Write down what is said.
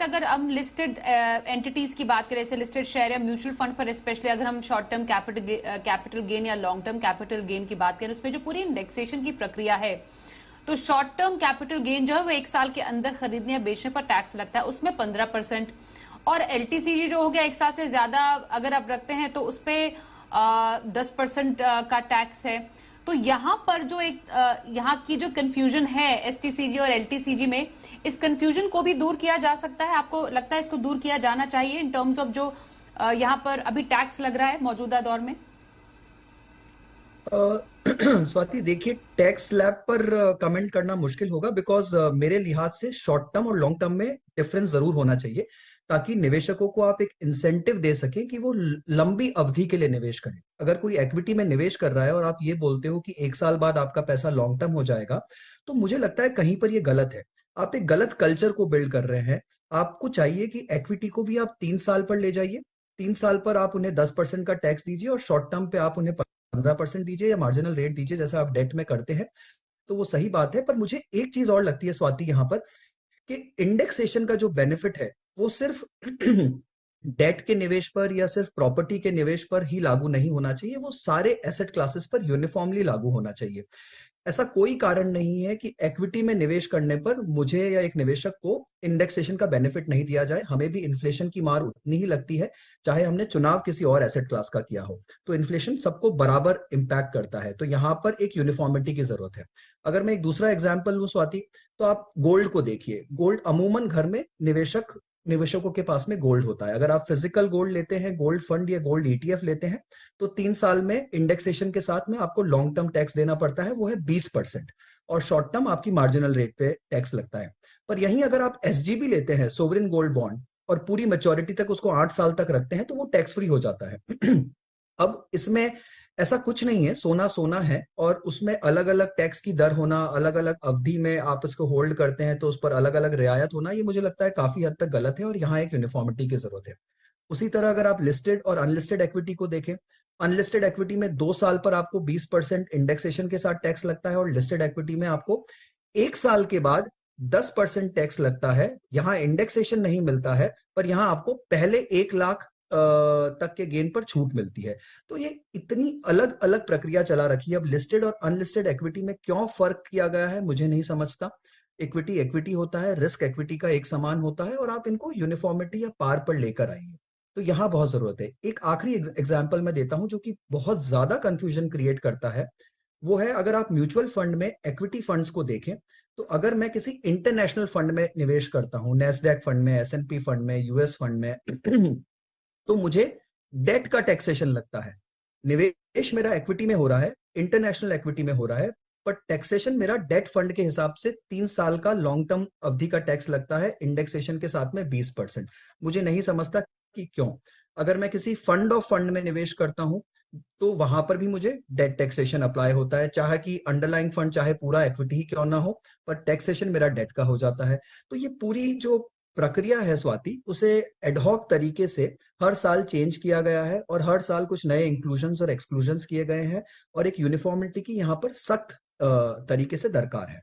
In fact अगर हम listed entities की बात करें, जैसे लिस्टेड शेयर या म्यूचुअल फंड पर स्पेशली अगर हम शॉर्ट टर्म कैपिटल गेन या लॉन्ग टर्म कैपिटल गेन की बात करें, उसमें जो पूरी इंडेक्सेशन की प्रक्रिया है, तो शॉर्ट टर्म कैपिटल गेन जो है वो 1 साल के अंदर खरीदने या बेचने पर टैक्स लगता है, उसमें 15%। और एलटीसीजी जो हो गया 1 साल से ज्यादा अगर आप रखते हैं तो उस पर 10% का टैक्स है। तो यहाँ पर जो एक यहाँ की जो कंफ्यूजन है एसटीसीजी और एलटीसीजी में, इस कंफ्यूजन को भी दूर किया जा सकता है। आपको लगता है इसको दूर किया जाना चाहिए इन टर्म्स ऑफ जो यहाँ पर अभी टैक्स लग रहा है मौजूदा दौर में? स्वाति देखिए, टैक्स स्लैब पर कमेंट करना मुश्किल होगा, बिकॉज मेरे लिहाज से शॉर्ट टर्म और लॉन्ग टर्म में डिफरेंस जरूर होना चाहिए, ताकि निवेशकों को आप एक इंसेंटिव दे सकें कि वो लंबी अवधि के लिए निवेश करें। अगर कोई इक्विटी में निवेश कर रहा है और आप ये बोलते हो कि 1 साल बाद आपका पैसा लॉन्ग टर्म हो जाएगा, तो मुझे लगता है कहीं पर ये गलत है। आप एक गलत कल्चर को बिल्ड कर रहे हैं। आपको चाहिए कि इक्विटी को भी आप 3 साल पर ले जाइए, 3 साल पर आप उन्हें 10% का टैक्स दीजिए और शॉर्ट टर्म पे आप उन्हें 15% दीजिए या मार्जिनल रेट दीजिए, जैसा आप डेट में करते हैं। तो वो सही बात है, पर मुझे एक चीज और लगती है स्वाति यहाँ पर, कि इंडेक्सेशन का जो बेनिफिट है वो सिर्फ डेट के निवेश पर या सिर्फ प्रॉपर्टी के निवेश पर ही लागू नहीं होना चाहिए, वो सारे एसेट क्लासेस पर यूनिफॉर्मली लागू होना चाहिए। ऐसा कोई कारण नहीं है कि इक्विटी में निवेश करने पर मुझे या एक निवेशक को इंडेक्सेशन का बेनिफिट नहीं दिया जाए। हमें भी इन्फ्लेशन की मार उतनी ही लगती है, चाहे हमने चुनाव किसी और एसेट क्लास का किया हो। तो इन्फ्लेशन सबको बराबर इंपैक्ट करता है, तो यहाँ पर एक यूनिफॉर्मिटी की जरूरत है। अगर मैं एक दूसरा एग्जाम्पल लूं स्वाति, तो आप गोल्ड को देखिए। गोल्ड अमूमन घर में निवेशकों के पास में गोल्ड होता है। अगर आप फिजिकल गोल्ड लेते हैं, गोल्ड फंड या गोल्ड ईटीएफ लेते हैं, तो 3 साल में इंडेक्सेशन के साथ में आपको लॉन्ग टर्म टैक्स देना पड़ता है, वो है 20%। और शॉर्ट टर्म आपकी मार्जिनल रेट पे टैक्स लगता है। पर यहीं अगर आप एसजीबी लेते हैं, सोवरेन गोल्ड बॉन्ड, और पूरी मैच्योरिटी तक उसको 8 साल तक रखते हैं, तो वो टैक्स फ्री हो जाता है। अब इसमें ऐसा कुछ नहीं है, सोना सोना है, और उसमें अलग अलग टैक्स की दर होना, अलग अलग अवधि में आप इसको होल्ड करते हैं तो उस पर अलग अलग रियायत होना, ये मुझे लगता है काफी हद तक गलत है, और यहाँ एक यूनिफॉर्मिटी की जरूरत है। उसी तरह अगर आप लिस्टेड और अनलिस्टेड इक्विटी को देखें, अनलिस्टेड इक्विटी में 2 साल पर आपको 20% इंडेक्सेशन के साथ टैक्स लगता है, और लिस्टेड इक्विटी में आपको 1 साल के बाद 10% टैक्स लगता है। यहाँ इंडेक्सेशन नहीं मिलता है, पर यहाँ आपको पहले 1 लाख तक के गेन पर छूट मिलती है। तो ये इतनी अलग अलग प्रक्रिया चला रखी है। अब लिस्टेड और अनलिस्टेड इक्विटी में क्यों फर्क किया गया है मुझे नहीं समझता। इक्विटी इक्विटी होता है, रिस्क इक्विटी का एक समान होता है, और आप इनको यूनिफॉर्मिटी या पार पर लेकर आइए। तो यहाँ बहुत जरूरत है। एक आखिरी एग्जाम्पल मैं देता हूं जो कि बहुत ज्यादा कंफ्यूजन क्रिएट करता है। वो है, अगर आप म्यूचुअल फंड में इक्विटी फंड्स को देखें, तो अगर मैं किसी इंटरनेशनल फंड में निवेश करता हूं, नेस्डैक फंड में, एसएनपी फंड में, यूएस फंड में, तो मुझे डेट का टैक्सेशन लगता है। निवेश मेरा इक्विटी में हो रहा है, इंटरनेशनल इक्विटी में हो रहा है, पर टैक्सेशन मेरा डेट फंड के हिसाब से 3 साल का लॉन्ग टर्म अवधि का टैक्स लगता है, इंडेक्सेशन के साथ में 20%। मुझे नहीं समझता कि क्यों। अगर मैं किसी फंड ऑफ फंड में निवेश करता हूं, तो वहां पर भी मुझे डेट टैक्सेशन अप्लाई होता है, चाहे कि अंडरलाइंग फंड चाहे पूरा इक्विटी ही क्यों ना हो, पर टैक्सेशन मेरा डेट का हो जाता है। तो ये पूरी जो प्रक्रिया है स्वाति, उसे एडहॉक तरीके से हर साल चेंज किया गया है, और हर साल कुछ नए इंक्लूजन्स और एक्सक्लूजन्स किए गए हैं, और एक यूनिफॉर्मिटी की यहाँ पर सख्त तरीके से दरकार है।